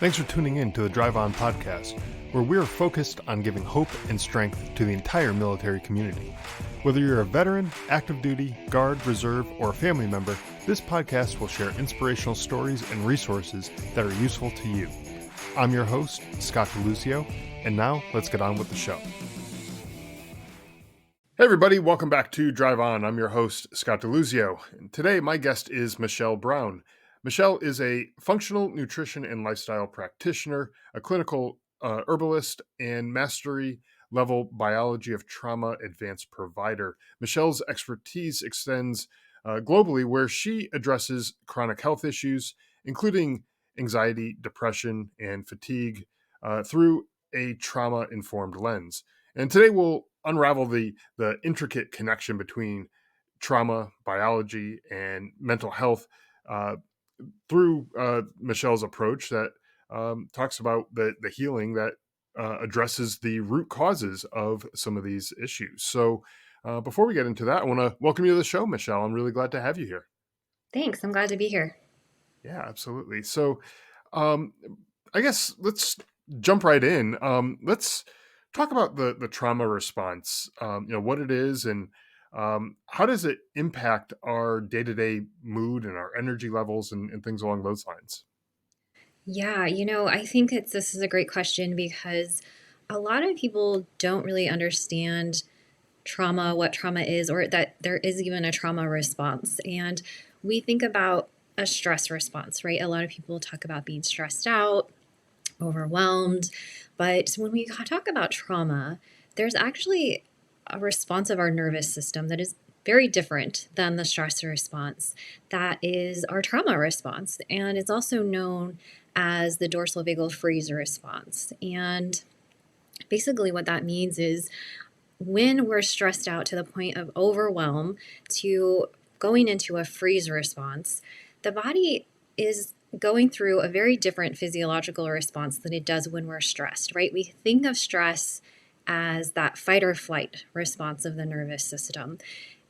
Thanks for tuning in to the Drive On podcast, where we're focused on giving hope and strength to the entire military community. Whether you're a veteran, active duty, guard, reserve, or a family member, this podcast will share inspirational stories and resources that are useful to you. I'm your host, Scott DeLuzio, and now let's get on with the show. Hey everybody, welcome back to Drive On. I'm your host, Scott DeLuzio, and today my guest is Michelle Brown. Michelle is a functional nutrition and lifestyle practitioner, a clinical herbalist, and mastery level biology of trauma advanced provider. Michelle's expertise extends globally, where she addresses chronic health issues, including anxiety, depression, and fatigue, through a trauma-informed lens. And today we'll unravel the intricate connection between trauma, biology, and mental health through Michelle's approach that talks about the healing that addresses the root causes of some of these issues. So before we get into that, I want to welcome you to the show, Michelle. I'm really glad to have you here. Thanks. I'm glad to be here. Yeah, absolutely. So I guess let's jump right in. Let's talk about the trauma response, what it is and how does it impact our day-to-day mood and our energy levels and things along those lines? Yeah, I think this is a great question because a lot of people don't really understand trauma, what trauma is, or that there is even a trauma response. And we think about a stress response, right? A lot of people talk about being stressed out, overwhelmed. But when we talk about trauma, there's actually a response of our nervous system that is very different than the stress response. That is our trauma response. And it's also known as the dorsal vagal freeze response. And basically, what that means is when we're stressed out to the point of overwhelm to going into a freeze response, the body is going through a very different physiological response than it does when we're stressed, right? We think of stress as that fight or flight response of the nervous system.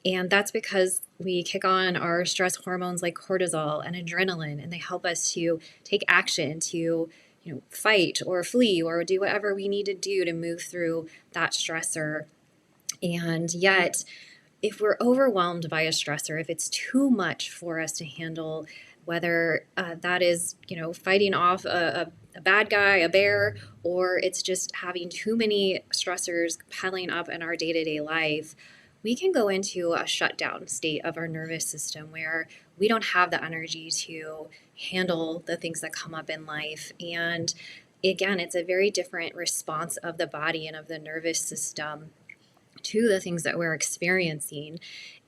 And that's because we kick on our stress hormones like cortisol and adrenaline, and they help us to take action to fight or flee or do whatever we need to do to move through that stressor. And yet, if we're overwhelmed by a stressor, if it's too much for us to handle, whether that is, fighting off a bad guy, a bear, or it's just having too many stressors piling up in our day-to-day life, we can go into a shutdown state of our nervous system where we don't have the energy to handle the things that come up in life. And again, it's a very different response of the body and of the nervous system to the things that we're experiencing.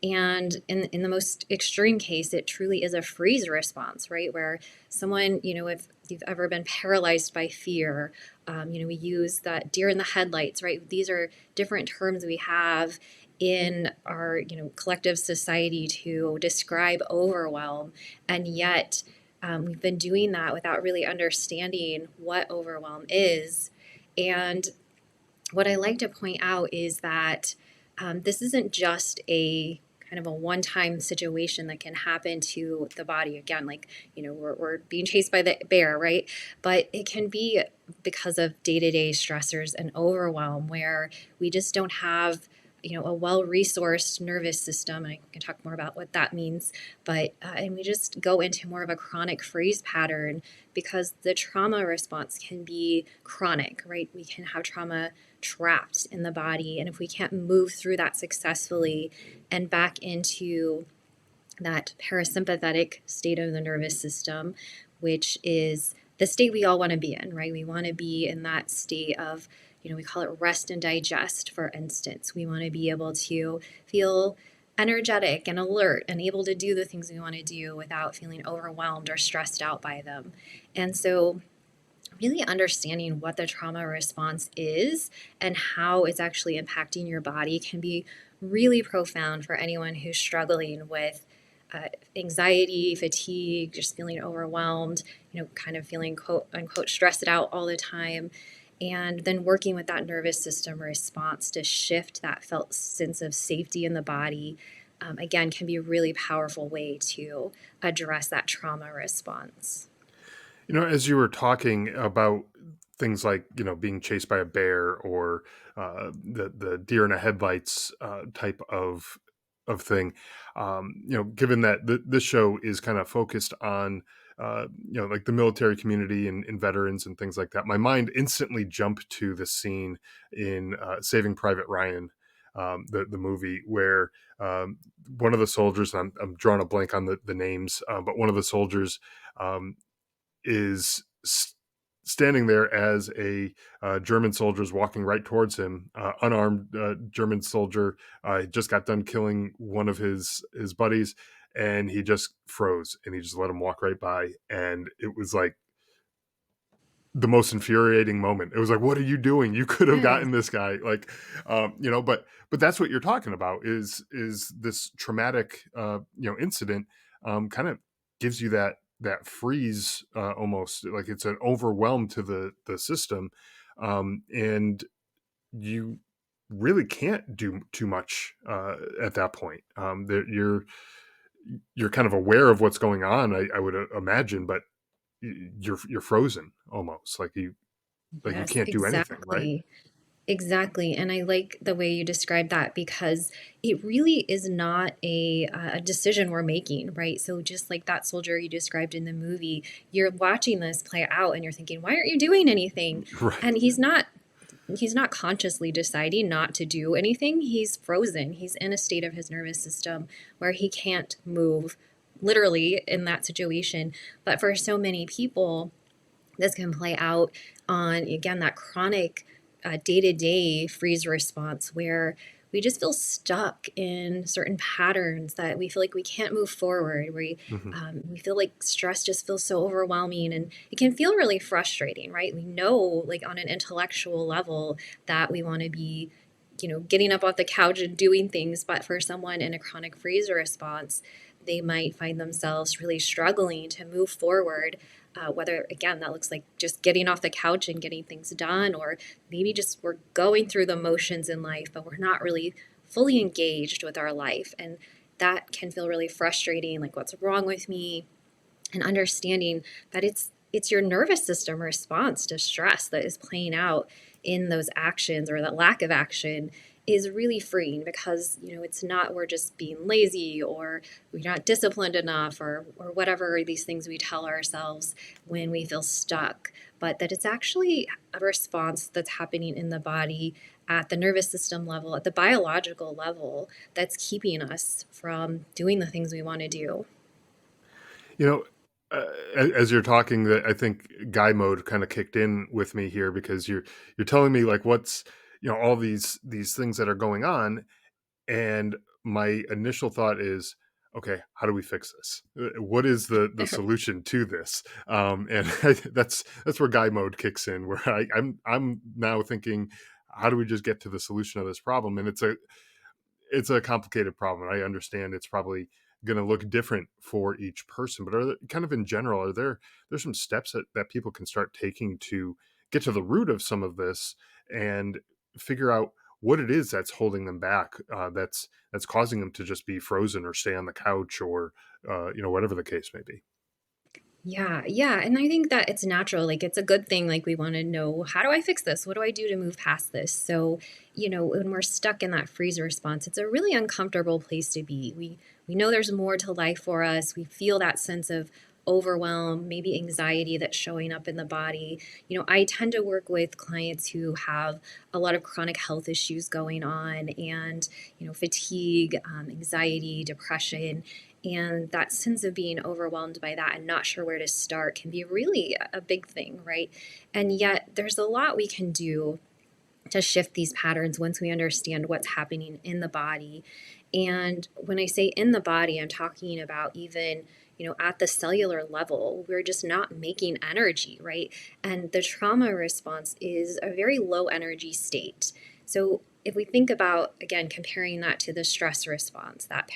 And in the most extreme case, it truly is a freeze response, right? Where someone, if you've ever been paralyzed by fear, we use that deer in the headlights, right? These are different terms we have in our, collective society to describe overwhelm. And yet we've been doing that without really understanding what overwhelm is. And what I like to point out is that this isn't just a kind of a one-time situation that can happen to the body. Again, like, we're being chased by the bear, right? But it can be because of day-to-day stressors and overwhelm where we just don't have a well-resourced nervous system. And I can talk more about what that means. But and we just go into more of a chronic freeze pattern because the trauma response can be chronic, right? We can have trauma trapped in the body. And if we can't move through that successfully and back into that parasympathetic state of the nervous system, which is the state we all want to be in, right? We want to be in that state of, we call it rest and digest, for instance. We want to be able to feel energetic and alert and able to do the things we want to do without feeling overwhelmed or stressed out by them. And so really understanding what the trauma response is and how it's actually impacting your body can be really profound for anyone who's struggling with anxiety, fatigue, just feeling overwhelmed, kind of feeling quote unquote stressed out all the time. And then working with that nervous system response to shift that felt sense of safety in the body, again, can be a really powerful way to address that trauma response. As you were talking about things like, being chased by a bear or the deer in the headlights type of thing, given that this show is kind of focused on, like the military community and veterans and things like that, my mind instantly jumped to the scene in Saving Private Ryan, the movie where one of the soldiers, and I'm drawing a blank on the names, but one of the soldiers um, is standing there as a German soldier is walking right towards him, unarmed German soldier. Just got done killing one of his buddies, and he just froze and he just let him walk right by. And it was like the most infuriating moment. It was like, what are you doing? You could have Yes. gotten this guy. Like, but that's what you're talking about is this traumatic incident kind of gives you that freeze, almost like it's an overwhelm to the system, and you really can't do too much at that point. That you're kind of aware of what's going on, I would imagine, but you're frozen almost, like you Yes, can't do anything, right? exactly. Exactly. And I like the way you described that because it really is not a decision we're making, right? So, just like that soldier you described in the movie, you're watching this play out and you're thinking, why aren't you doing anything? Right. And he's not consciously deciding not to do anything. He's frozen. He's in a state of his nervous system where he can't move literally in that situation. But for so many people, this can play out on, again, that chronic day to day freeze response where we just feel stuck in certain patterns that we feel like we can't move forward. Mhm. We feel like stress just feels so overwhelming and it can feel really frustrating, right? We know, like on an intellectual level, that we want to be, getting up off the couch and doing things. But for someone in a chronic freeze response, they might find themselves really struggling to move forward, whether again that looks like just getting off the couch and getting things done, or maybe just we're going through the motions in life but we're not really fully engaged with our life, and that can feel really frustrating, like what's wrong with me, and understanding that it's your nervous system response to stress that is playing out in those actions, or that lack of action is really freeing because it's not we're just being lazy or we're not disciplined enough, or whatever these things we tell ourselves when we feel stuck, but that it's actually a response that's happening in the body at the nervous system level, at the biological level, that's keeping us from doing the things we want to do. You know, as you're talking, that I think guy mode kind of kicked in with me here because you're telling me like what's all these things that are going on, and my initial thought is, okay, how do we fix this? What is the solution to this? And that's where guy mode kicks in, where I'm now thinking, how do we just get to the solution of this problem? And it's a complicated problem. I understand it's probably going to look different for each person, but are there, kind of in general, there's some steps that people can start taking to get to the root of some of this and figure out what it is that's holding them back, that's causing them to just be frozen or stay on the couch or whatever the case may be. Yeah, yeah, and I think that it's natural, like, it's a good thing, like, we wanna know, "How do I fix this? What do I do to move past this?" So, when we're stuck in that freeze response, it's a really uncomfortable place to be. We know there's more to life for us, we feel that sense of overwhelm, maybe anxiety that's showing up in the body. I tend to work with clients who have a lot of chronic health issues going on and, fatigue, anxiety, depression, and that sense of being overwhelmed by that and not sure where to start can be really a big thing, right? And yet, there's a lot we can do to shift these patterns once we understand what's happening in the body. And when I say in the body, I'm talking about even, at the cellular level, we're just not making energy, right? And the trauma response is a very low energy state. So if we think about, again, comparing that to the stress response, that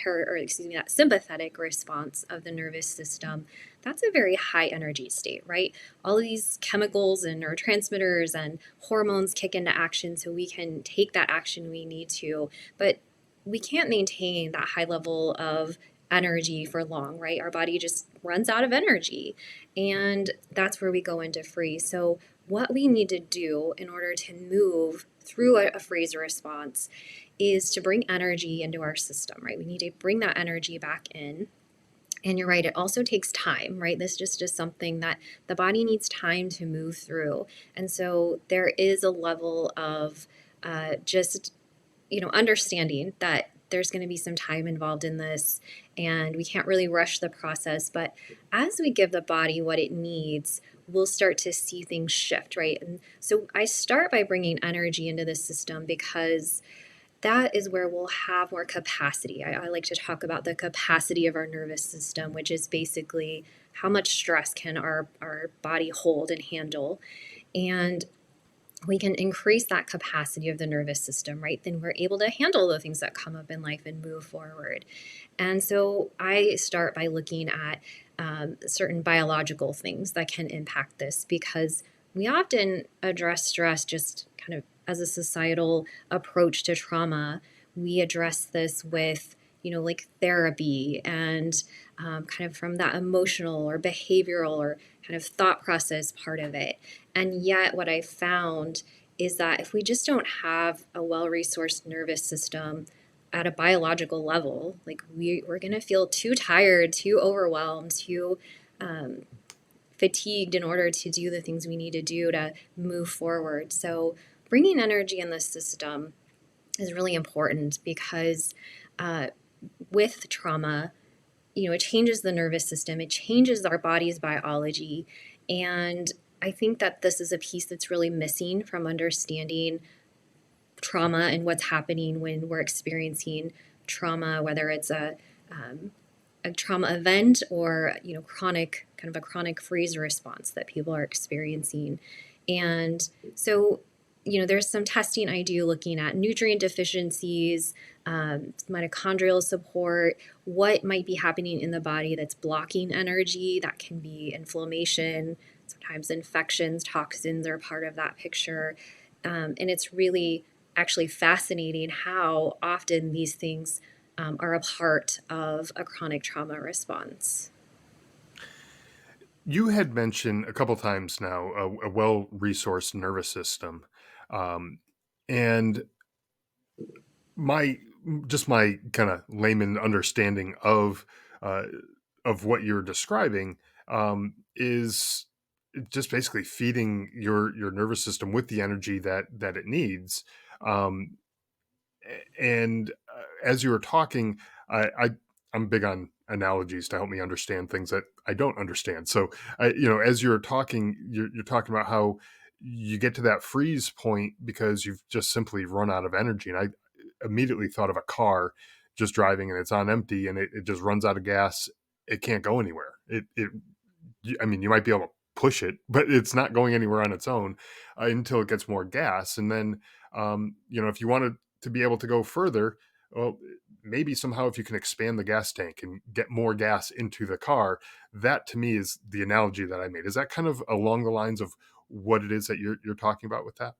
sympathetic response of the nervous system, that's a very high energy state, right? All of these chemicals and neurotransmitters and hormones kick into action so we can take that action we need to. But we can't maintain that high level of energy for long, right? Our body just runs out of energy. And that's where we go into freeze. So, what we need to do in order to move through a freeze response is to bring energy into our system, right? We need to bring that energy back in. And you're right, it also takes time, right? This just is something that the body needs time to move through. And so there is a level of just understanding that there's going to be some time involved in this and we can't really rush the process. But as we give the body what it needs, we'll start to see things shift, right? And so I start by bringing energy into the system because that is where we'll have more capacity. I like to talk about the capacity of our nervous system, which is basically how much stress can our body hold and handle. And we can increase that capacity of the nervous system, right? Then we're able to handle the things that come up in life and move forward. And so I start by looking at certain biological things that can impact this because we often address stress just kind of as a societal approach to trauma. We address this with, like therapy and kind of from that emotional or behavioral or kind of thought process part of it. And yet, what I found is that if we just don't have a well resourced nervous system at a biological level, like we're going to feel too tired, too overwhelmed, too um, fatigued in order to do the things we need to do to move forward. So, bringing energy in the system is really important because uh, with trauma, it changes the nervous system, it changes our body's biology. And I think that this is a piece that's really missing from understanding trauma and what's happening when we're experiencing trauma, whether it's a trauma event or chronic kind of a chronic freeze response that people are experiencing. And so there's some testing I do looking at nutrient deficiencies, mitochondrial support, what might be happening in the body that's blocking energy. That can be inflammation, sometimes infections, toxins are part of that picture. And it's really actually fascinating how often these things are a part of a chronic trauma response. You had mentioned a couple times now a well-resourced nervous system, um, and my just my kind of layman understanding uh, of what you're describing is just basically feeding your nervous system with the energy that it needs. Um, and as you were talking, I'm big on analogies to help me understand things that I don't understand. So, as you're talking, you're talking about how you get to that freeze point because you've just simply run out of energy. And I immediately thought of a car just driving and it's on empty and it just runs out of gas. It can't go anywhere. I mean, you might be able to push it, but it's not going anywhere on its own until it gets more gas. And then, if you wanted to be able to go further, well, maybe somehow if you can expand the gas tank and get more gas into the car, that to me is the analogy that I made. Is that kind of along the lines of what it is that you're talking about with that?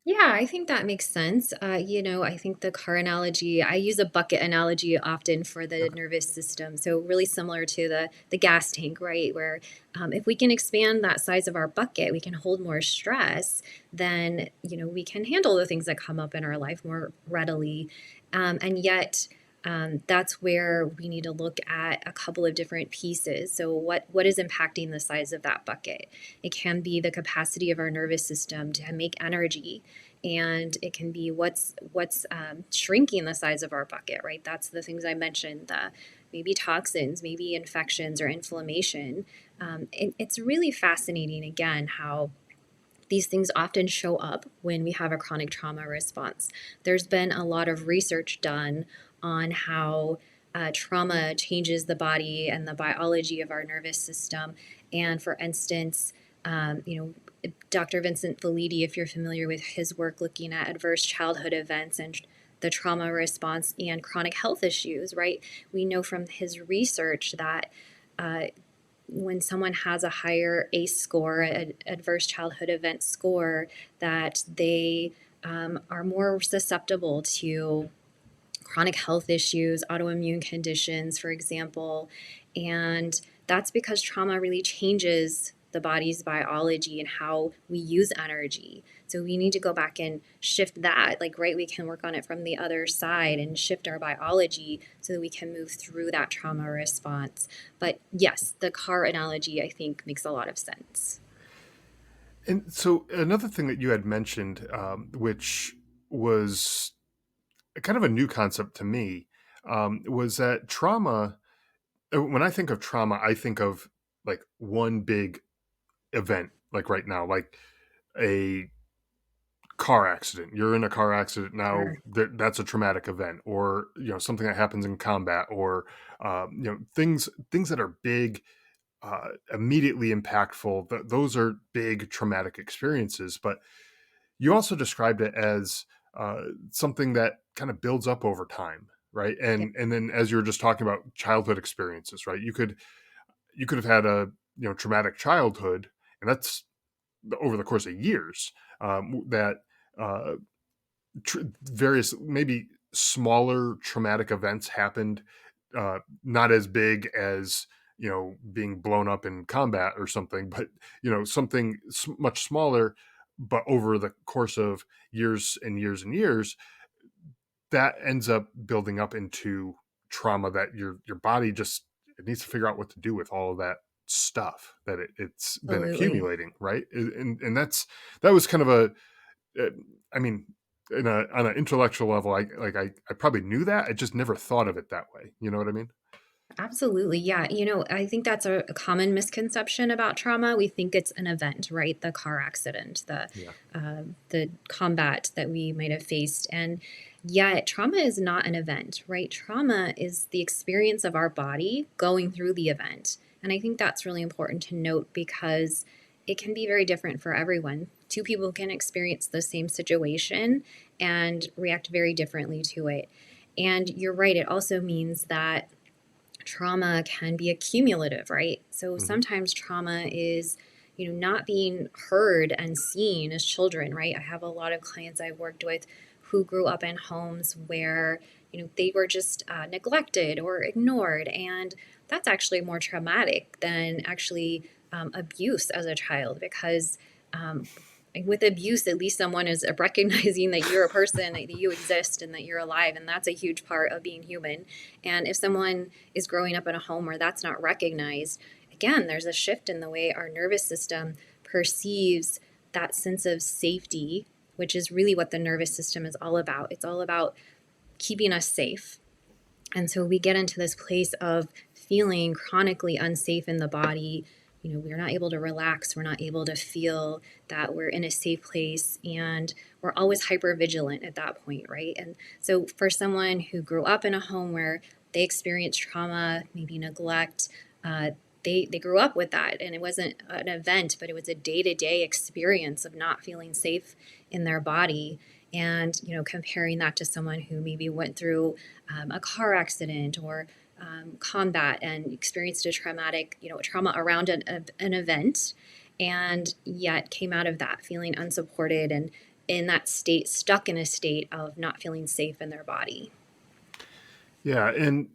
Yeah, I think that makes sense. I think the car analogy, I use a bucket analogy often for the Okay. nervous system. So really similar to the gas tank, right? Where if we can expand that size of our bucket, we can hold more stress, then, we can handle the things that come up in our life more readily. And yet, that's where we need to look at a couple of different pieces. So what is impacting the size of that bucket? It can be the capacity of our nervous system to make energy, and it can be what's shrinking the size of our bucket, right? That's the things I mentioned, the maybe toxins, maybe infections or inflammation. It's really fascinating again how these things often show up when we have a chronic trauma response. There's been a lot of research done on how trauma changes the body and the biology of our nervous system. And for instance, Dr. Vincent Felitti, if you're familiar with his work looking at adverse childhood events and the trauma response and chronic health issues, right? We know from his research that uh, when someone has a higher ACE score, an adverse childhood event score, that they are more susceptible to chronic health issues, autoimmune conditions, for example. And that's because trauma really changes the body's biology and how we use energy. So we need to go back and shift that. Like, right, we can work on it from the other side and shift our biology so that we can move through that trauma response. But yes, the car analogy, I think, makes a lot of sense. And so another thing that you had mentioned, which was kind of a new concept to me, was that trauma. When I think of trauma, I think of like one big event, like right now, like a car accident. You're in a car accident now. Sure. That's a traumatic event, or something that happens in combat, or things that are big, immediately impactful. Those are big traumatic experiences. But you also described it as something that kind of builds up over time, right? Yeah. And then as you were just talking about childhood experiences, right? You could have had a traumatic childhood, and that's over the course of years, that uh, various maybe smaller traumatic events happened, not as big as being blown up in combat or something, but something much smaller, but over the course of years and years and years, that ends up building up into trauma that your body just, it needs to figure out what to do with all of that stuff that it's been Absolutely. accumulating, right? And that was kind of uh, I mean, on an intellectual level, I probably knew that. I just never thought of it that way. You know what I mean? Absolutely. Yeah. I think that's a common misconception about trauma. We think it's an event, right? The car accident, Yeah. the combat that we might have faced. And yet, trauma is not an event, right? Trauma is the experience of our body going through the event. And I think that's really important to note because it can be very different for everyone. Two people can experience the same situation and react very differently to it. And you're right, it also means that trauma can be accumulative, right? So Hmm. sometimes trauma is, not being heard and seen as children, right? I have a lot of clients I've worked with who grew up in homes where, they were just neglected or ignored. And that's actually more traumatic than actually abuse as a child because um, with abuse, at least someone is recognizing that you're a person, that you exist, and that you're alive. And that's a huge part of being human. And if someone is growing up in a home where that's not recognized, again, there's a shift in the way our nervous system perceives that sense of safety, which is really what the nervous system is all about. It's all about keeping us safe. And so we get into this place of feeling chronically unsafe in the body. We're not able to relax. We're not able to feel that we're in a safe place. And we're always hyper vigilant at that point, right? And so for someone who grew up in a home where they experienced trauma, maybe neglect, uh, they grew up with that. And it wasn't an event, but it was a day to day experience of not feeling safe in their body. And, comparing that to someone who maybe went through a car accident or combat and experienced a trauma around an event, and yet came out of that feeling unsupported and in that state, stuck in a state of not feeling safe in their body. Yeah, and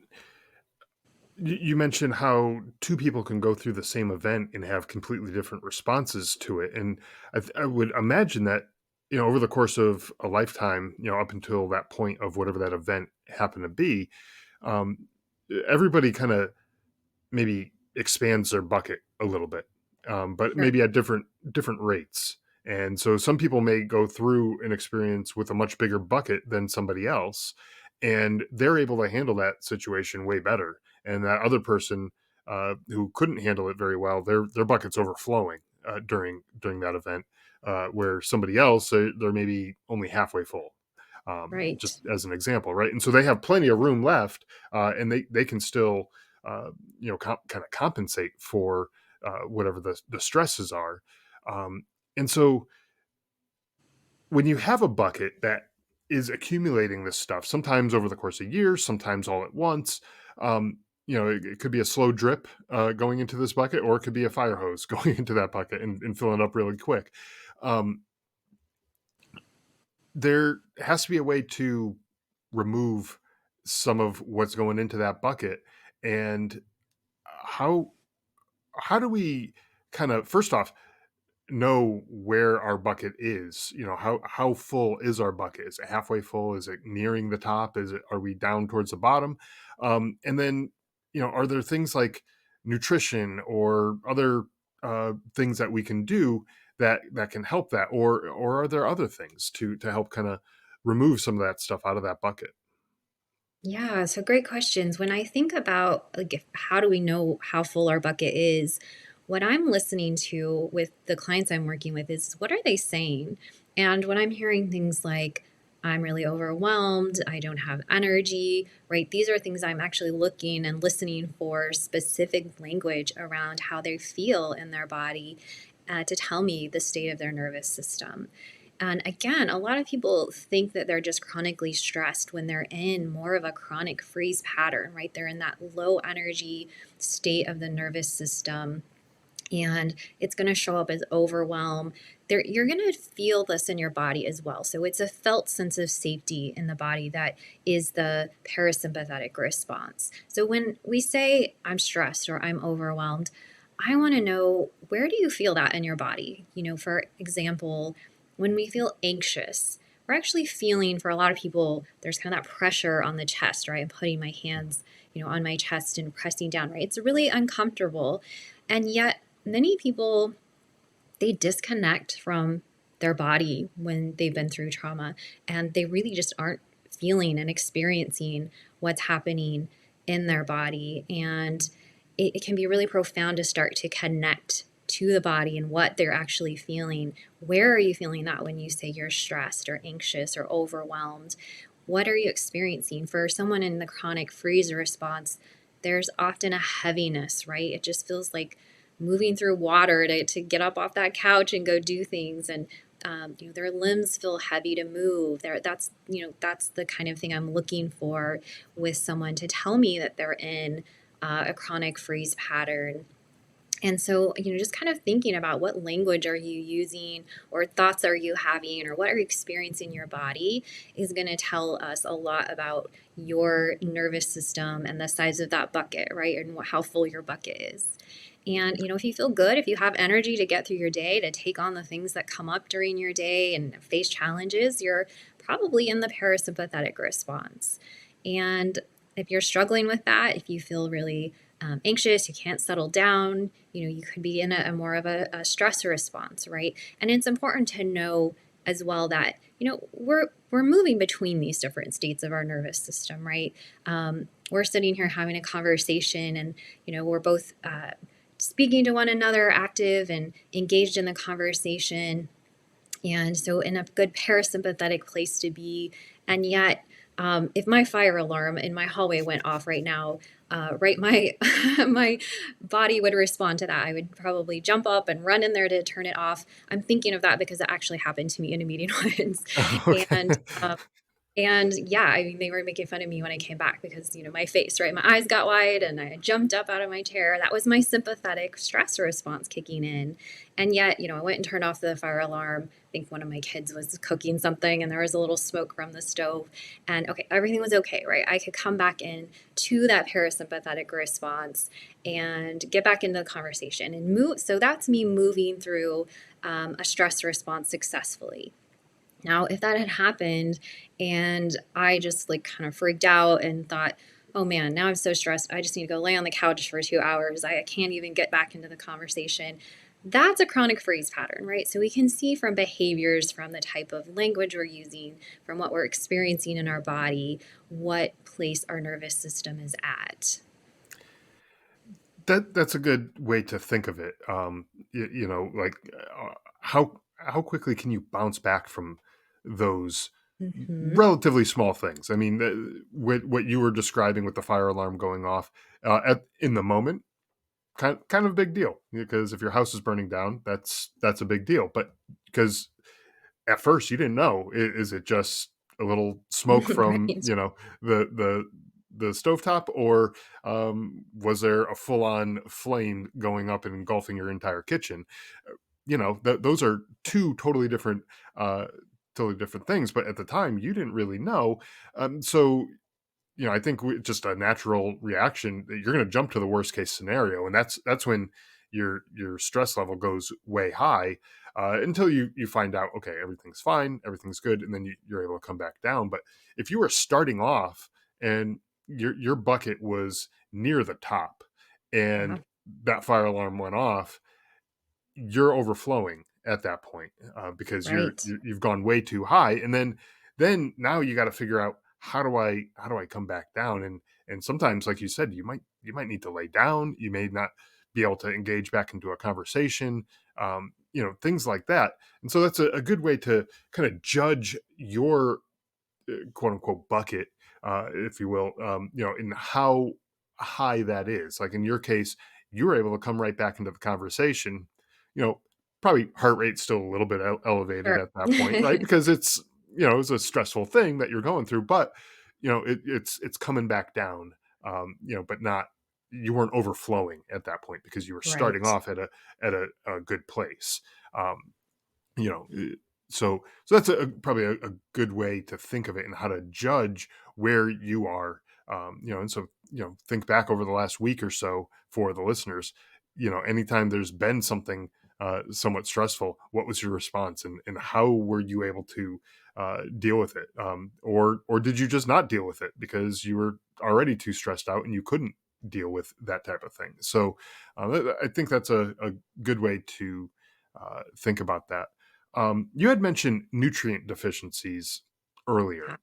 you mentioned how two people can go through the same event and have completely different responses to it, and I would imagine that over the course of a lifetime, up until that point of whatever that event happened to be, um, everybody kind of maybe expands their bucket a little bit, but Sure. maybe at different rates. And so some people may go through an experience with a much bigger bucket than somebody else, and they're able to handle that situation way better. And that other person, who couldn't handle it very well, their bucket's overflowing during that event, where somebody else, they're maybe only halfway full. Just Right. as an example, right? And so they have plenty of room left, and they can still kind of compensate for whatever the stresses are. Um, and so when you have a bucket that is accumulating this stuff, sometimes over the course of years, sometimes all at once, it could be a slow drip going into this bucket, or it could be a fire hose going into that bucket and filling up really quick. Um, there has to be a way to remove some of what's going into that bucket. And how how do we kind of, first off, know where our bucket is? How full is our bucket? Is it halfway full? Is it nearing the top? Are we down towards the bottom? And then, are there things like nutrition or other things that we can do that can help that, or are there other things to help kind of remove some of that stuff out of that bucket? Yeah, so great questions. When I think about how do we know how full our bucket is, what I'm listening to with the clients I'm working with is what are they saying? And when I'm hearing things like, I'm really overwhelmed, I don't have energy, right? These are things I'm actually looking and listening for specific language around how they feel in their body to tell me the state of their nervous system. And again, a lot of people think that they're just chronically stressed when they're in more of a chronic freeze pattern, right? They're in that low energy state of the nervous system, and it's going to show up as overwhelm. You're going to feel this in your body as well. So it's a felt sense of safety in the body that is the parasympathetic response. So when we say I'm stressed or I'm overwhelmed, I want to know, where do you feel that in your body? For example, when we feel anxious, we're actually feeling, for a lot of people, there's kind of that pressure on the chest, right? I'm putting my hands, on my chest and pressing down, right? It's really uncomfortable. And yet, many people, they disconnect from their body when they've been through trauma, and they really just aren't feeling and experiencing what's happening in their body. And it can be really profound to start to connect to the body and what they're actually feeling. Where are you feeling that when you say you're stressed or anxious or overwhelmed? What are you experiencing? For someone in the chronic freeze response, there's often a heaviness, right? It just feels like moving through water to get up off that couch and go do things. And their limbs feel heavy to move. That's the kind of thing I'm looking for with someone to tell me that they're in a chronic freeze pattern. And so, just kind of thinking about what language are you using or thoughts are you having or what are you experiencing in your body is going to tell us a lot about your nervous system and the size of that bucket, right? And how full your bucket is. And, if you feel good, if you have energy to get through your day, to take on the things that come up during your day and face challenges, you're probably in the parasympathetic response. And if you're struggling with that, if you feel really anxious, you can't settle down, you could be in a more of a stress response, right? And it's important to know as well that, we're moving between these different states of our nervous system, right? We're sitting here having a conversation, and, we're both speaking to one another, active and engaged in the conversation. And so, in a good parasympathetic place to be. And yet, if my fire alarm in my hallway went off right now, right, my my body would respond to that. I would probably jump up and run in there to turn it off. I'm thinking of that because it actually happened to me in a meeting once, Okay. and yeah, I mean, they were making fun of me when I came back because, my face, right? My eyes got wide and I jumped up out of my chair. That was my sympathetic stress response kicking in. And yet, I went and turned off the fire alarm. I think one of my kids was cooking something and there was a little smoke from the stove. And okay, everything was okay, right? I could come back in to that parasympathetic response and get back into the conversation and move. So that's me moving through a stress response successfully. Now, if that had happened and I just kind of freaked out and thought, oh man, now I'm so stressed, I just need to go lay on the couch for 2 hours, I can't even get back into the conversation. That's a chronic freeze pattern, right? So we can see from behaviors, from the type of language we're using, from what we're experiencing in our body, what place our nervous system is at. That's a good way to think of it. Like, how quickly can you bounce back from those Mm-hmm. relatively small things? I mean, what you were describing with the fire alarm going off in the moment, kind of a big deal, because if your house is burning down, that's a big deal. But because at first you didn't know, is it just a little smoke from Right. the stovetop, or was there a full-on flame going up and engulfing your entire kitchen? Those are two uh totally different things, but at the time you didn't really know. So I think just a natural reaction that you're going to jump to the worst case scenario, and that's when your stress level goes way high, until you find out, okay, everything's fine, everything's good, and then you're able to come back down. But if you were starting off and your bucket was near the top, Yeah, and that fire alarm went off, you're overflowing at that point, because right. you've gone way too high, and then now you got to figure out, how do I come back down, and sometimes, like you said, you might need to lay down, you may not be able to engage back into a conversation, things like that. And so that's a good way to kind of judge your quote unquote bucket, if you will, in how high that is. Like in your case, you were able to come right back into the conversation. You know, Probably heart rate's still a little bit elevated Sure. at that point, right? Because it's a stressful thing that you're going through, but it's coming back down. But not, you weren't overflowing at that point because you were starting Right. off at a good place. Um, you know eh, so that's probably a good way to think of it and how to judge where you are. And so, think back over the last week or so for the listeners. Anytime there's been something somewhat stressful, what was your response, and how were you able to deal with it, or did you just not deal with it because you were already too stressed out and you couldn't deal with that type of thing? So I think that's a good way to think about that. You had mentioned nutrient deficiencies earlier,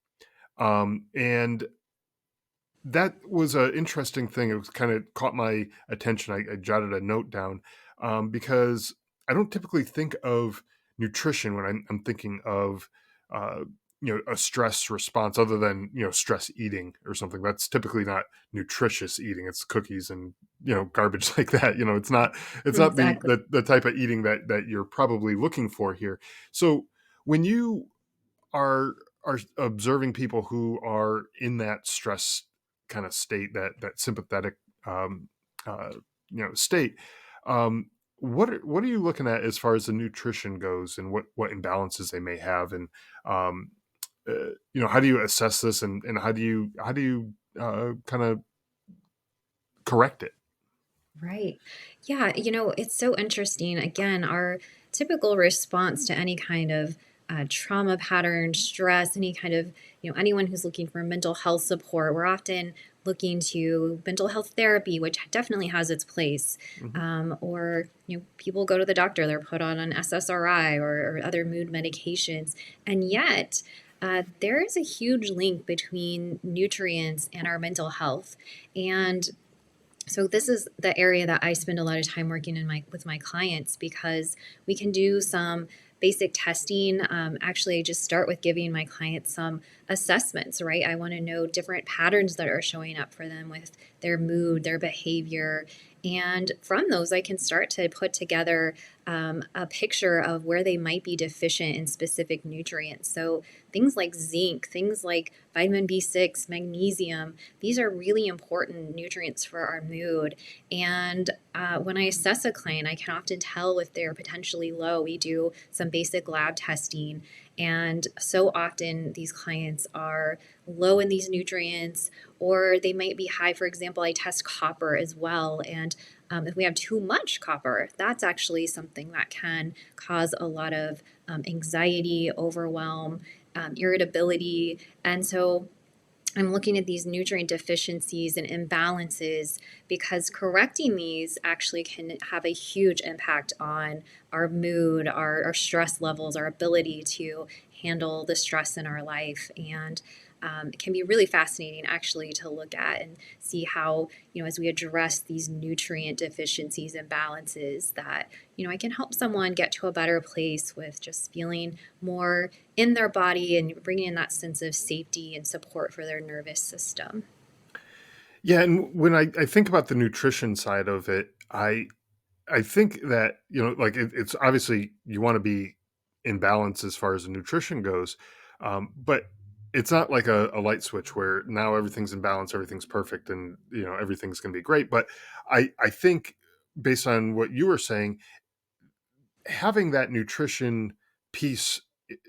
Yeah. and that was an interesting thing. It was kind of caught my attention. I jotted a note down, because I don't typically think of nutrition when I'm thinking of uh, a stress response, other than stress eating or something. That's typically not nutritious eating. It's cookies and garbage like that. It's not the Exactly. the, the type of eating that you're probably looking for here. So when you are are observing people who are in that stress kind of state, that sympathetic um uh state, what are you looking at as far as the nutrition goes, and what imbalances they may have, and um how do you assess this, and how do you kind of correct it? Right. Yeah, it's so interesting. Again, our typical response to any kind of trauma pattern, stress, any kind of, anyone who's looking for mental health support, we're often looking to mental health therapy, which definitely has its place. Hmm. Or, people go to the doctor, they're put on an SSRI or other mood medications. And yet, there is a huge link between nutrients and our mental health. And so this is the area that I spend a lot of time working in my with my clients, because we can do some basic testing. Actually, I just start with giving my clients some assessments, right? I want to know different patterns that are showing up for them with their mood, their behavior. And from those, I can start to put together a picture of where they might be deficient in specific nutrients. So, things like zinc, things like vitamin B6, magnesium, these are really important nutrients for our mood. And when I assess a client, I can often tell if they're potentially low. We do some basic lab testing. And so often these clients are low in these nutrients, or they might be high. For example, I test copper as well. And if we have too much copper, that's actually something that can cause a lot of anxiety, overwhelm, irritability. And so I'm looking at these nutrient deficiencies and imbalances, because correcting these actually can have a huge impact on our mood, our stress levels, our ability to handle the stress in our life. And it can be really fascinating actually to look at and see how, as we address these nutrient deficiencies and balances, that, I can help someone get to a better place with just feeling more in their body and bringing in that sense of safety and support for their nervous system. Yeah, and when I think about the nutrition side of it, I think that, like, it's obviously you want to be in balance as far as the nutrition goes, but it's not like a light switch where now everything's in balance, everything's perfect, and everything's going to be great. But I think, based on what you were saying, having that nutrition piece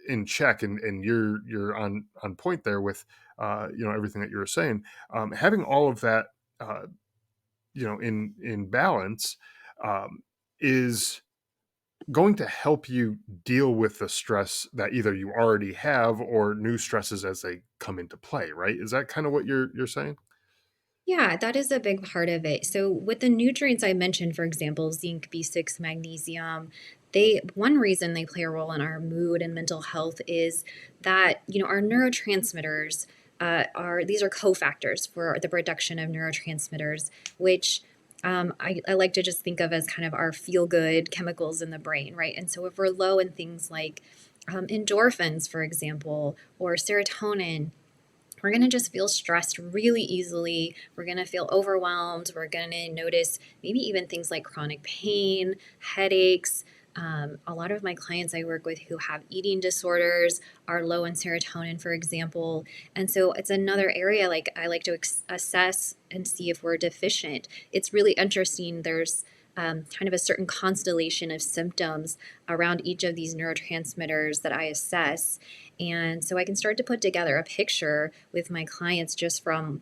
in check, and you're on point there with everything that you were saying. Having all of that in balance um, is going to help you deal with the stress that either you already have or new stresses as they come into play, right? Is that kind of what you're saying? Yeah, that is a big part of it. So with the nutrients I mentioned, for example, zinc, B6, magnesium, they one reason they play a role in our mood and mental health is that, our neurotransmitters are these are cofactors for the production of neurotransmitters, which I like to just think of as kind of our feel good chemicals in the brain, right? And so if we're low in things like endorphins, for example, or serotonin, we're going to just feel stressed really easily. We're going to feel overwhelmed. We're going to notice maybe even things like chronic pain, headaches. A lot of my clients I work with who have eating disorders are low in serotonin, for example. And so it's another area like I like to assess and see if we're deficient. It's really interesting. There's kind of a certain constellation of symptoms around each of these neurotransmitters that I assess. And so I can start to put together a picture with my clients just from,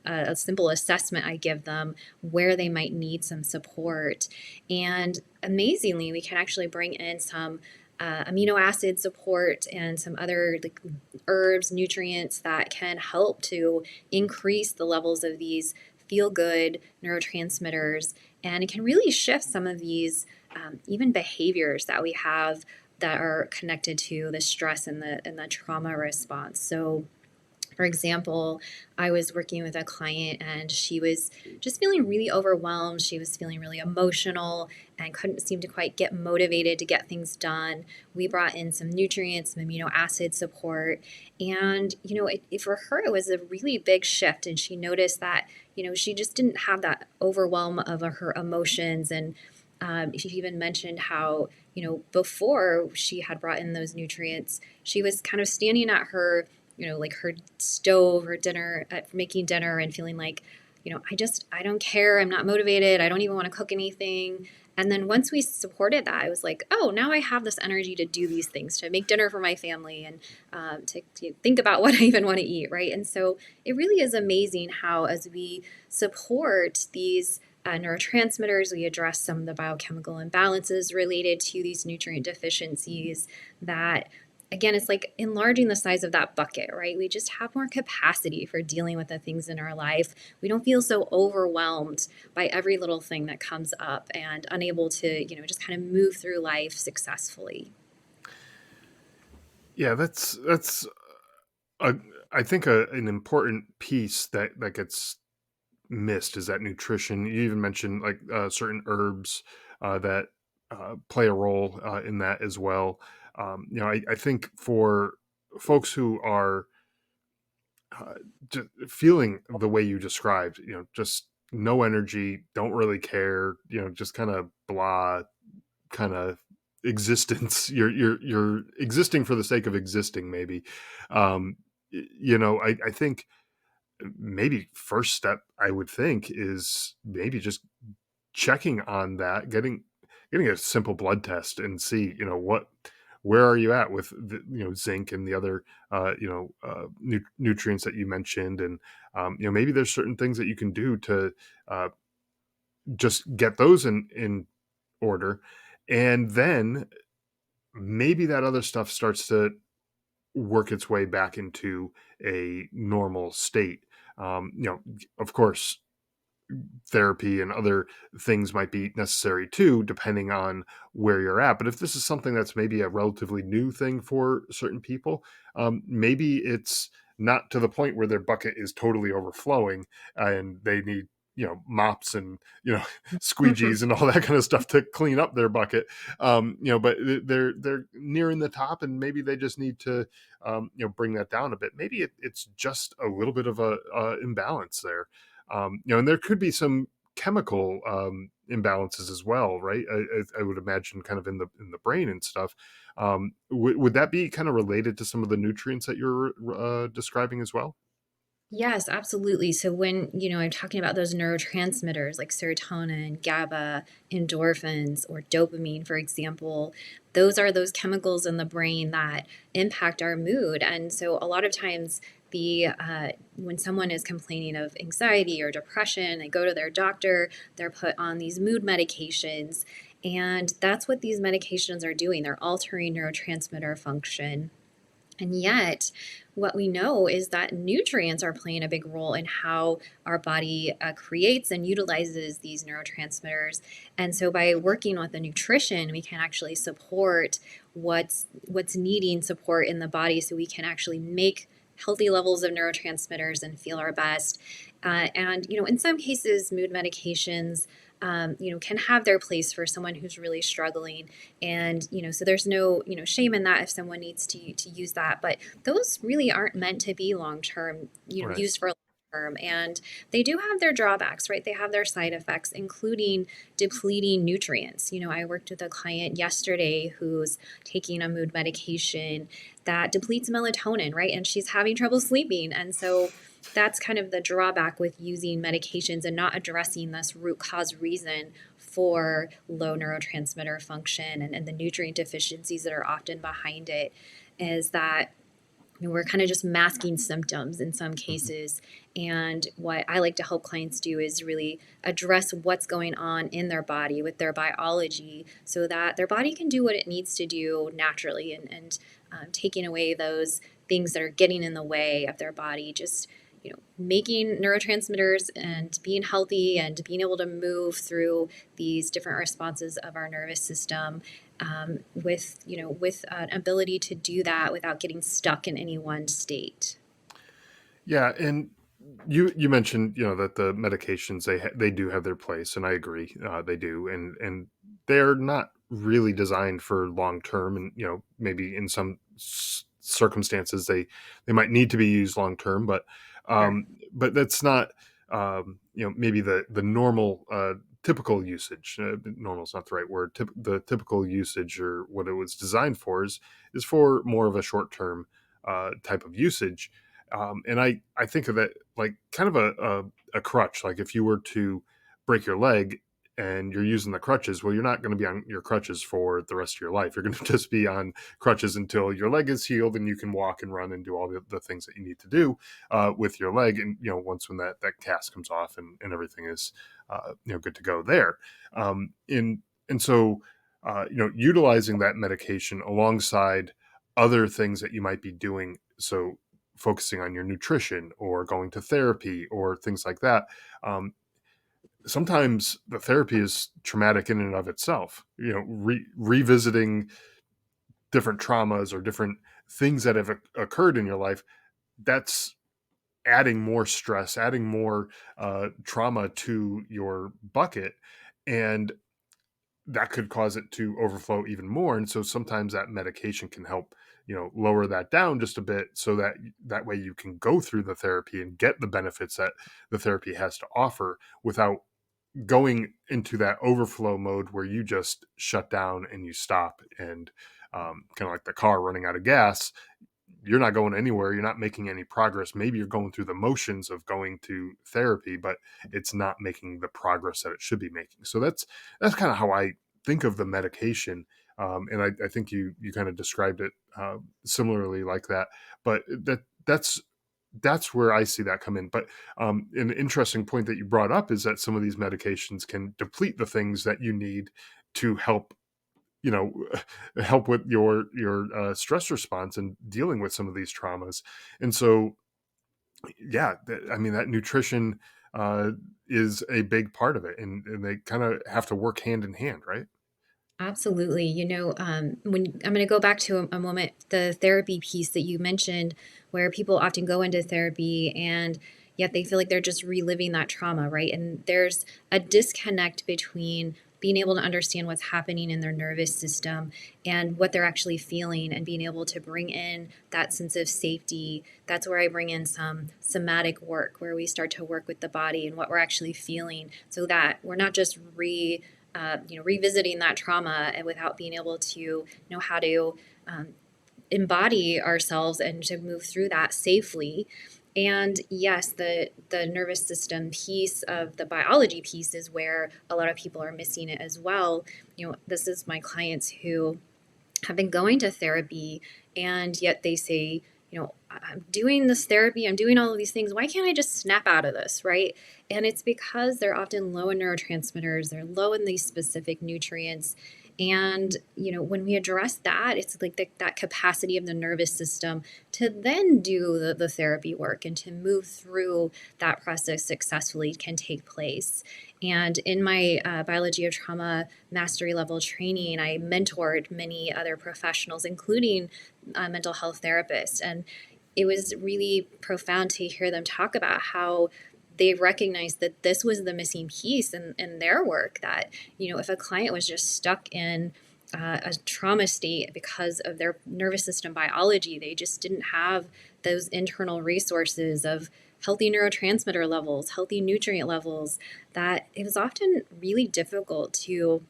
a simple assessment I give them where they might need some support. And amazingly, we can actually bring in some amino acid support and some other like herbs, nutrients that can help to increase the levels of these feel good neurotransmitters. And it can really shift some of these even behaviors that we have that are connected to the stress and the trauma response. So, for example, I was working with a client and she was just feeling really overwhelmed. She was feeling really emotional and couldn't seem to quite get motivated to get things done. We brought in some nutrients, some amino acid support. And, for her, it was a really big shift. And she noticed that, she just didn't have that overwhelm of her emotions. And she even mentioned how, before she had brought in those nutrients, she was kind of standing at her, like her stove or dinner, making dinner and feeling like, I don't care. I'm not motivated. I don't even want to cook anything. And then once we supported that, I was like, oh, now I have this energy to do these things, to make dinner for my family and to think about what I even want to eat, right? And so it really is amazing how, as we support these neurotransmitters, we address some of the biochemical imbalances related to these nutrient deficiencies that again, it's like enlarging the size of that bucket, right? We just have more capacity for dealing with the things in our life. We don't feel so overwhelmed by every little thing that comes up and unable to, just kind of move through life successfully. Yeah, that's a, I think an important piece that gets missed is that nutrition. You even mentioned like certain herbs that play a role in that as well. I think for folks who are uh, just feeling the way you described, just no energy, don't really care, just kind of blah, kind of existence. You're existing for the sake of existing, maybe. I think maybe first step I would think is maybe just checking on that, getting a simple blood test and see, where are you at with the, zinc and the other nutrients that you mentioned, and maybe there's certain things that you can do to uh, just get those in order, and then maybe that other stuff starts to work its way back into a normal state. Of course, therapy and other things might be necessary too, depending on where you're at. But if this is something that's maybe a relatively new thing for certain people, maybe it's not to the point where their bucket is totally overflowing and they need, mops and, squeegees and all that kind of stuff to clean up their bucket. But they're nearing the top, and maybe they just need to, bring that down a bit. Maybe it's just a little bit of a imbalance there. And there could be some chemical imbalances as well, right? I would imagine, kind of in the brain and stuff. Would that be kind of related to some of the nutrients that you're describing as well? Yes, absolutely. So when, I'm talking about those neurotransmitters like serotonin, GABA, endorphins, or dopamine, for example, those are those chemicals in the brain that impact our mood. And so a lot of times the when someone is complaining of anxiety or depression, they go to their doctor, they're put on these mood medications, and that's what these medications are doing. They're altering neurotransmitter function. And yet, what we know is that nutrients are playing a big role in how our body creates and utilizes these neurotransmitters. And so, by working with the nutrition, we can actually support what's needing support in the body, so we can actually make healthy levels of neurotransmitters and feel our best. And in some cases, mood medications. Can have their place for someone who's really struggling, and so there's no shame in that if someone needs to use that, but those really aren't meant to be long term, Right. used for long term. And they do have their drawbacks, right? They have their side effects, including depleting nutrients. I worked with a client yesterday who's taking a mood medication that depletes melatonin, right? And she's having trouble sleeping. And so that's kind of the drawback with using medications and not addressing this root cause reason for low neurotransmitter function, and the nutrient deficiencies that are often behind it, is that we're kind of just masking symptoms in some Mhm. cases. And what I like to help clients do is really address what's going on in their body with their biology, so that their body can do what it needs to do naturally, and taking away those things that are getting in the way of their body, just making neurotransmitters and being healthy and being able to move through these different responses of our nervous system, with an ability to do that without getting stuck in any one state. Yeah, and you mentioned that the medications they do have their place, and I agree, they do, and they're not really designed for long term, and maybe in some circumstances they might need to be used long term, Sure. but that's not maybe the normal typical usage. Normal is not the right word. The typical usage, or what it was designed for, is for more of a short term type of usage. And I think of it like kind of a crutch. Like if you were to break your leg and you're using the crutches, well, you're not going to be on your crutches for the rest of your life. You're going to just be on crutches until your leg is healed and you can walk and run and do all the things that you need to do with your leg. And once when that cast comes off and everything is good to go there. And so utilizing that medication alongside other things that you might be doing. So focusing on your nutrition or going to therapy or things like that. Sometimes the therapy is traumatic in and of itself. Revisiting different traumas or different things that have occurred in your life. That's adding more stress, adding more trauma to your bucket, and that could cause it to overflow even more. And so sometimes that medication can help lower that down just a bit, so that way you can go through the therapy and get the benefits that the therapy has to offer without going into that overflow mode where you just shut down and you stop, and kind of like the car running out of gas. You're not going anywhere, you're not making any progress. Maybe you're going through the motions of going to therapy, but it's not making the progress that it should be making. So that's kind of how I think of the medication. And I think you kind of described it similarly like that. But that's where I see that come in. But an interesting point that you brought up is that some of these medications can deplete the things that you need to help you know help with your stress response and dealing with some of these traumas. And so yeah, I mean that nutrition uh is a big part of it, and they kind of have to work hand in hand, right? Absolutely. When I'm going to go back to a moment, the therapy piece that you mentioned, where people often go into therapy and yet they feel like they're just reliving that trauma, right? And there's a disconnect between being able to understand what's happening in their nervous system and what they're actually feeling, and being able to bring in that sense of safety. That's where I bring in some somatic work, where we start to work with the body and what we're actually feeling, so that we're not just revisiting that trauma, and without being able to know how to embody ourselves and to move through that safely. And yes, the nervous system piece of the biology piece is where a lot of people are missing it as well. This is my clients who have been going to therapy, and yet they say, I'm doing this therapy, I'm doing all of these things. Why can't I just snap out of this, right? And it's because they're often low in neurotransmitters, they're low in these specific nutrients. And, when we address that, it's like that capacity of the nervous system to then do the therapy work and to move through that process successfully can take place. And in my biology of trauma mastery level training, I mentored many other professionals, including mental health therapists. And it was really profound to hear them talk about how they recognized that this was the missing piece in their work. That, if a client was just stuck in a trauma state because of their nervous system biology, they just didn't have those internal resources of healthy neurotransmitter levels, healthy nutrient levels, that it was often really difficult to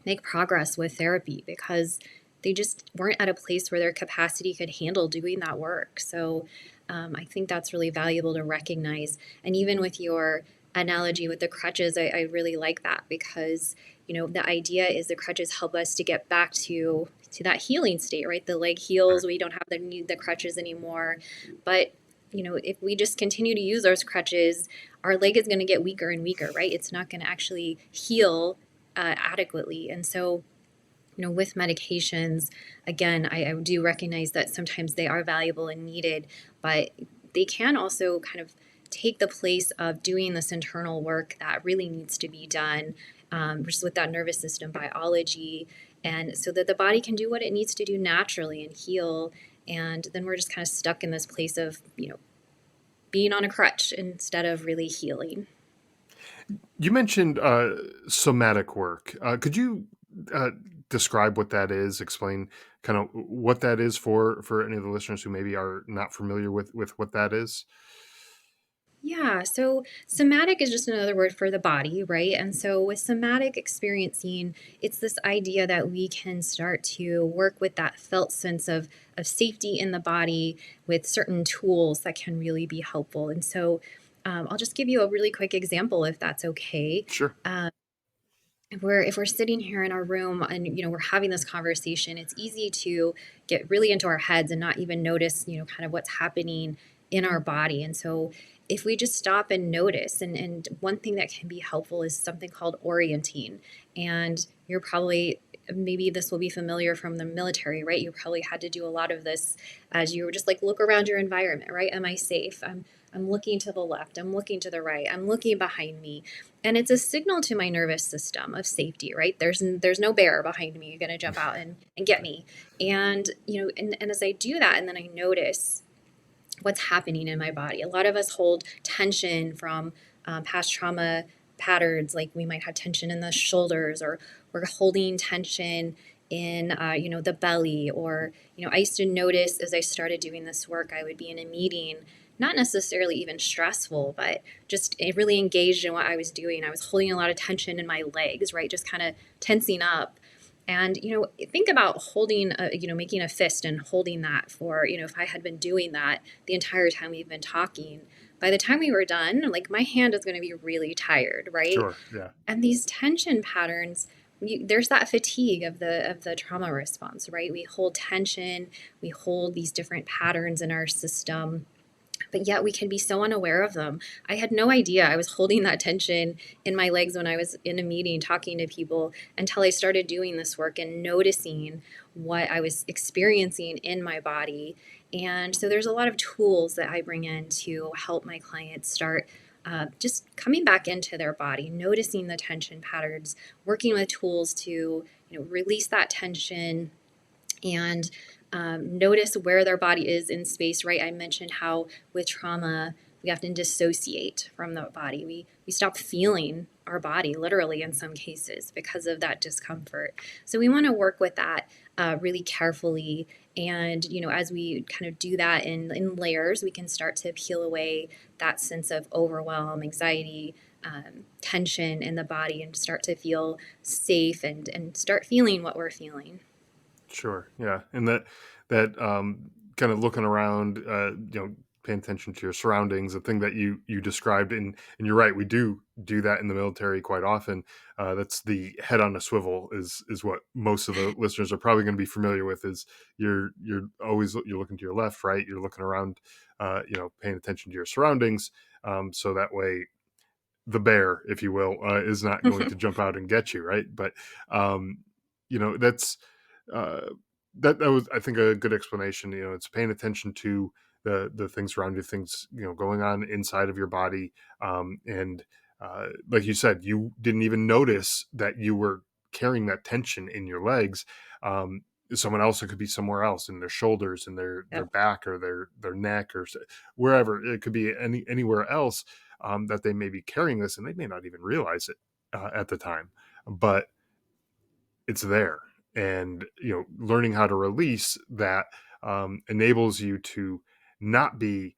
make progress with therapy because they just weren't at a place where their capacity could handle doing that work. So I think that's really valuable to recognize. And even with your analogy with the crutches, I really like that because the idea is the crutches help us to get back to that healing state, right? The leg heals, Right. we don't have the need the crutches anymore. But if we just continue to use those crutches, our leg is going to get weaker and weaker, right? It's not going to actually heal adequately. And so, with medications, again, I do recognize that sometimes they are valuable and needed, but they can also kind of take the place of doing this internal work that really needs to be done, just with that nervous system biology, and so that the body can do what it needs to do naturally and heal. And then we're just kind of stuck in this place of, being on a crutch instead of really healing. You mentioned somatic work. Could you uh, describe what that is? Explain kind of what that is for any of the listeners who maybe are not familiar with what that is. Yeah, so somatic is just another word for the body, right? And so with somatic experiencing, it's this idea that we can start to work with that felt sense of safety in the body with certain tools that can really be helpful. And so I'll just give you a really quick example if that's okay. Sure. If we're sitting here in our room and we're having this conversation, it's easy to get really into our heads and not even notice kind of what's happening in our body. And so if we just stop and notice, and one thing that can be helpful is something called orienting. And you're probably, maybe this will be familiar from the military, right? You probably had to do a lot of this as you were just like, look around your environment, right? Am I safe? I'm looking to the left, I'm looking to the right, I'm looking behind me. And it's a signal to my nervous system of safety, right? There's no bear behind me going to jump out and get me. And and as I do that, and then I notice what's happening in my body. A lot of us hold tension from past trauma patterns, like we might have tension in the shoulders, or we're holding tension in the belly. Or I used to notice as I started doing this work, I would be in a meeting, not necessarily even stressful, but just really engaged in what I was doing. I was holding a lot of tension in my legs, right? Just kind of tensing up. And, think about holding, making a fist and holding that for, if I had been doing that the entire time we've been talking, by the time we were done, like my hand is going to be really tired, right? Sure. Yeah. And these tension patterns, there's that fatigue of the trauma response, right? We hold tension, we hold these different patterns in our system, but yet we can be so unaware of them. I had no idea I was holding that tension in my legs when I was in a meeting talking to people until I started doing this work and noticing what I was experiencing in my body. And so there's a lot of tools that I bring in to help my clients start just coming back into their body, noticing the tension patterns, working with tools to release that tension and notice where their body is in space, right? I mentioned how with trauma, we often dissociate from the body. We stop feeling our body, literally, in some cases, because of that discomfort. So we want to work with that really carefully. And, as we kind of do that in layers, we can start to peel away that sense of overwhelm, anxiety, tension in the body, and start to feel safe and start feeling what we're feeling. Sure. Yeah. And that kind of looking around, paying attention to your surroundings, the thing that you described, and you're right, we do that in the military quite often. That's the head on a swivel is what most of the listeners are probably going to be familiar with. Is you're always you're looking to your left, right? You're looking around, paying attention to your surroundings, so that way the bear, if you will, is not going to jump out and get you, right? But um, that's uh, that was, I think, a good explanation. It's paying attention to the things around you, things going on inside of your body, and like you said, you didn't even notice that you were carrying that tension in your legs. Um, Someone else, it could be somewhere else in their shoulders, in their Yep. back, or their neck, or wherever. It could be anywhere else, that they may be carrying this, and they may not even realize it at the time, but it's there. And learning how to release that enables you to not be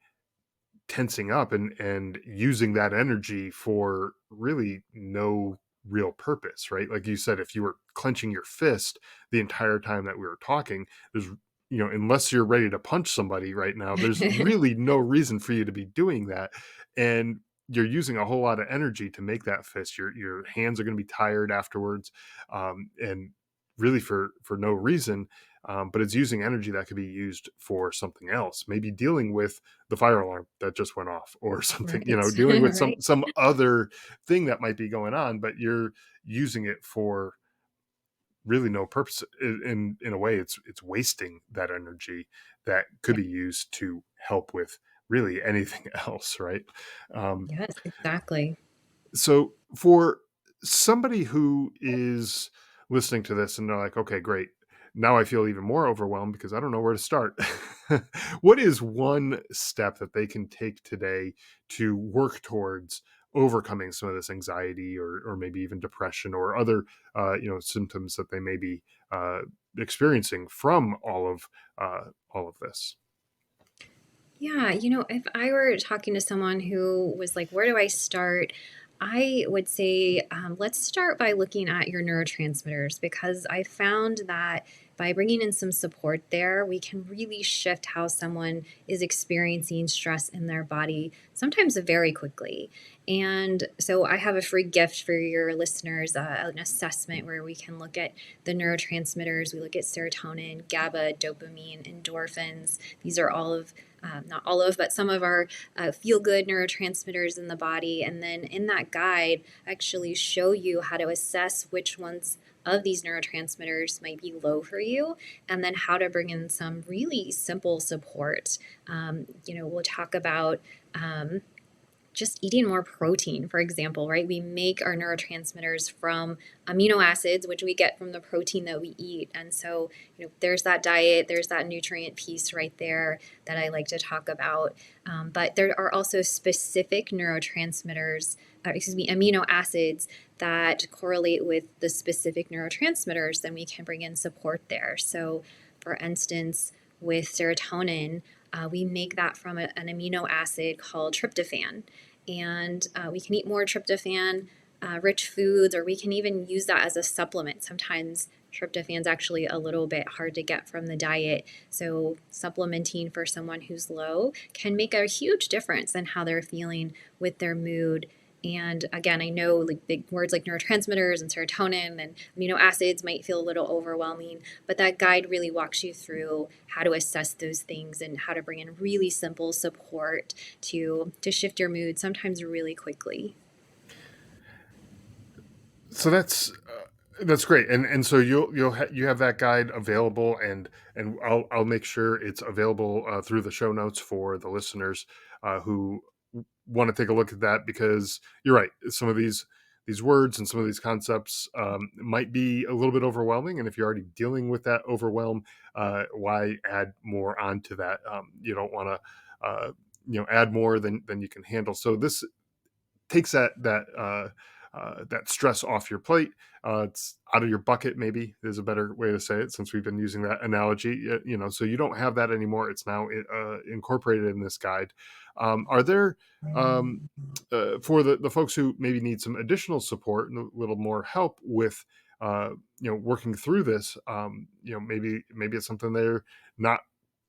tensing up and using that energy for really no real purpose, right? Like you said, if you were clenching your fist the entire time that we were talking, there's unless you're ready to punch somebody right now, there's really no reason for you to be doing that. And you're using a whole lot of energy to make that fist. Your hands are going to be tired afterwards, and really for no reason. But it's using energy that could be used for something else, maybe dealing with the fire alarm that just went off, or something, Right. dealing with some Right. some other thing that might be going on, but you're using it for really no purpose. In a way, it's wasting that energy that could Yeah. be used to help with really anything else, right? um, Yes, exactly. so for somebody who is listening to this and they're like, okay, great. Now I feel even more overwhelmed because I don't know where to start. What is one step that they can take today to work towards overcoming some of this anxiety, or maybe even depression, or other symptoms that they may be uh, experiencing from all of this? Yeah, if I were talking to someone who was like, where do I start? I would say, let's start by looking at your neurotransmitters because I found that by bringing in some support there, we can really shift how someone is experiencing stress in their body, sometimes very quickly. And so I have a free gift for your listeners, an assessment where we can look at the neurotransmitters. We look at serotonin, GABA, dopamine, endorphins. These are all of not all of, but some of our feel good neurotransmitters in the body. And then in that guide, actually show you how to assess which ones of these neurotransmitters might be low for you, and then how to bring in some really simple support. We'll talk about just eating more protein, for example, right? We make our neurotransmitters from amino acids, which we get from the protein that we eat. And so, there's that diet, there's that nutrient piece right there that I like to talk about. But there are also specific neurotransmitters, amino acids that correlate with the specific neurotransmitters, then we can bring in support there. So, for instance, with serotonin, we make that from an amino acid called tryptophan. And we can eat more tryptophan rich foods, or we can even use that as a supplement. Sometimes tryptophan is actually a little bit hard to get from the diet. So, supplementing for someone who's low can make a huge difference in how they're feeling with their mood. And again, I know like big words like neurotransmitters and serotonin and amino acids might feel a little overwhelming, but that guide really walks you through how to assess those things and how to bring in really simple support to shift your mood sometimes really quickly. So that's great, and so you have that guide available, and I'll make sure it's available through the show notes for the listeners who want to take a look at that, because you're right, some of these words and some of these concepts might be a little bit overwhelming, and if you're already dealing with that overwhelm, why add more onto that? You don't want to add more than you can handle. So this takes that stress off your plate. It's out of your bucket, maybe is a better way to say it, since we've been using that analogy. So you don't have that anymore. It's now incorporated in this guide. Are there um, for the folks who maybe need some additional support and a little more help with working through this? Maybe it's something they're not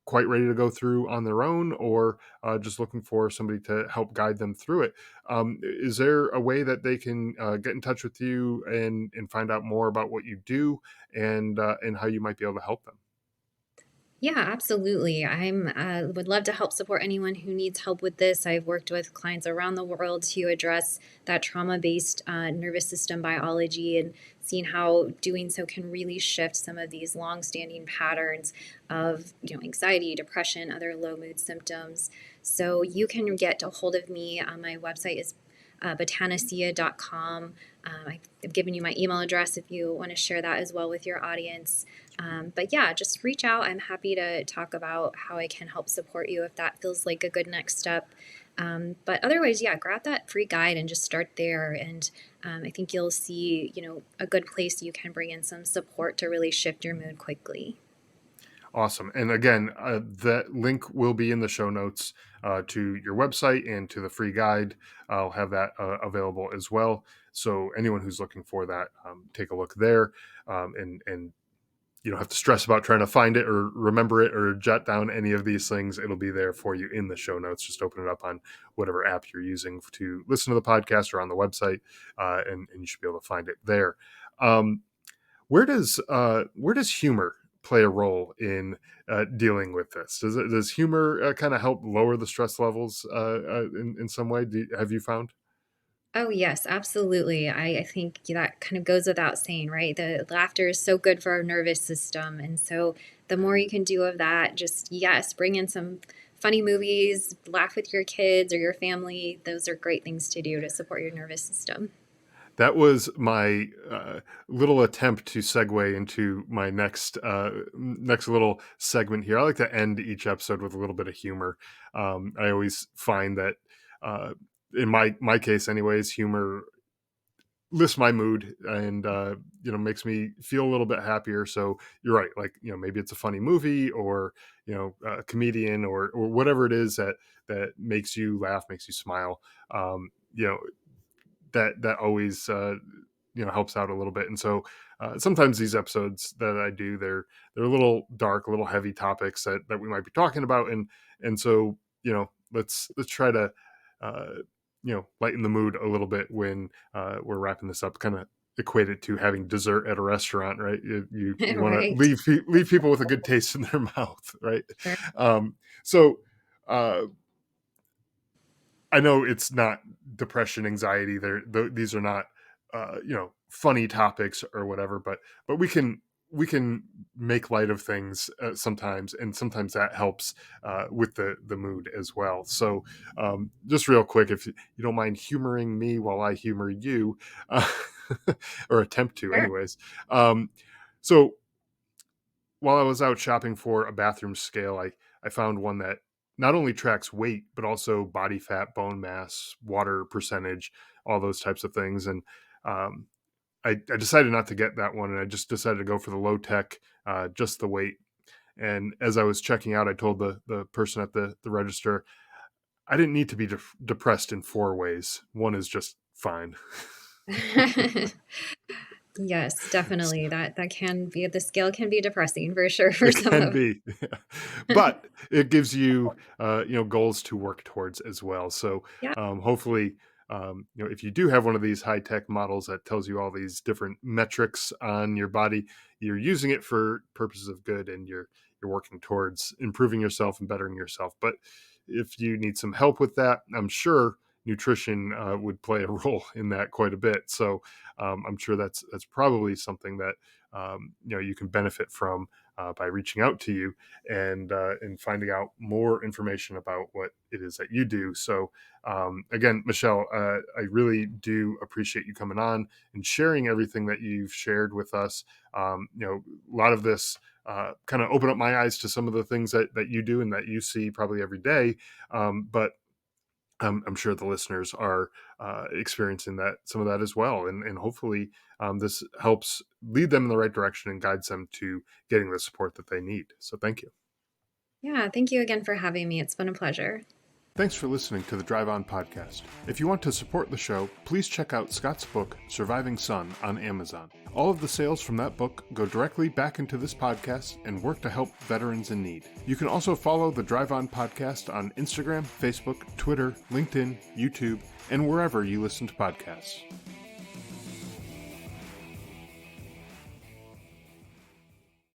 quite ready to go through on their own, or just looking for somebody to help guide them through it. Is there a way that they can get in touch with you and find out more about what you do and how you might be able to help them? Yeah, absolutely. I'm would love to help support anyone who needs help with this. I've worked with clients around the world to address that trauma-based nervous system biology and seen how doing so can really shift some of these long-standing patterns of, anxiety, depression, other low mood symptoms. So you can get a hold of me. My website is botanicea.com. I've given you my email address if you want to share that as well with your audience. But yeah, just reach out. I'm happy to talk about how I can help support you if that feels like a good next step. But otherwise, yeah, grab that free guide and just start there. And I think you'll see, a good place you can bring in some support to really shift your mood quickly. Awesome. And again, that link will be in the show notes to your website and to the free guide. I'll have that available as well. So anyone who's looking for that, take a look there, and you don't have to stress about trying to find it or remember it or jot down any of these things. It'll be there for you in the show notes. Just open it up on whatever app you're using to listen to the podcast or on the website, and you should be able to find it there. Um, where does humor play a role in dealing with this? Does humor kind of help lower the stress levels in some way? Have you found? Oh, yes, absolutely. I think that kind of goes without saying, right? The laughter is so good for our nervous system. And so the more you can do of that, just, yes, bring in some funny movies, laugh with your kids or your family. Those are great things to do to support your nervous system. That was my little attempt to segue into my next little segment here. I like to end each episode with a little bit of humor. I always find that, uh, in my case, anyways, humor lifts my mood and makes me feel a little bit happier. So you're right, like, maybe it's a funny movie, or a comedian, or whatever it is that makes you laugh, makes you smile. um you know that always helps out a little bit. And so sometimes these episodes that I do, they're a little dark, a little heavy topics that we might be talking about, and so let's try to uh lighten the mood a little bit when we're wrapping this up. Kind of equate it to having dessert at a restaurant, right? You want to Right. leave people with a good taste in their mouth, right? Sure. So uh I know it's not depression, anxiety. These are not, funny topics or whatever. But we can make light of things sometimes, and sometimes that helps with the mood as well. So, just real quick, if you don't mind humoring me while I humor you, uh, or attempt to, Sure. anyways. Um, so while I was out shopping for a bathroom scale, I found one that not only tracks weight but also body fat, bone mass, water percentage, all those types of things. And um, I decided not to get that one, and I just decided to go for the low tech, just the weight. And as I was checking out, I told the person at the register I didn't need to be depressed in four ways. One is just fine. Yes, definitely. That can be the scale can be depressing for sure for It some can of. be, but it gives you, goals to work towards as well. So, Yeah. hopefully, if you do have one of these high tech models that tells you all these different metrics on your body, you're using it for purposes of good, and you're working towards improving yourself and bettering yourself. But if you need some help with that, I'm sure nutrition would play a role in that quite a bit. So, I'm sure that's probably something that you can benefit from by reaching out to you and finding out more information about what it is that you do. So, again, Michelle, I really do appreciate you coming on and sharing everything that you've shared with us. A lot of this kind of opened up my eyes to some of the things that you do and that you see probably every day. But I'm sure the listeners are experiencing that, some of that as well, and hopefully this helps lead them in the right direction and guides them to getting the support that they need. So, thank you. Yeah, thank you again for having me. It's been a pleasure. Thanks for listening to the Drive On podcast. If you want to support the show, please check out Scott's book, Surviving Son, on Amazon. All of the sales from that book go directly back into this podcast and work to help veterans in need. You can also follow the Drive On podcast on Instagram, Facebook, Twitter, LinkedIn, YouTube, and wherever you listen to podcasts.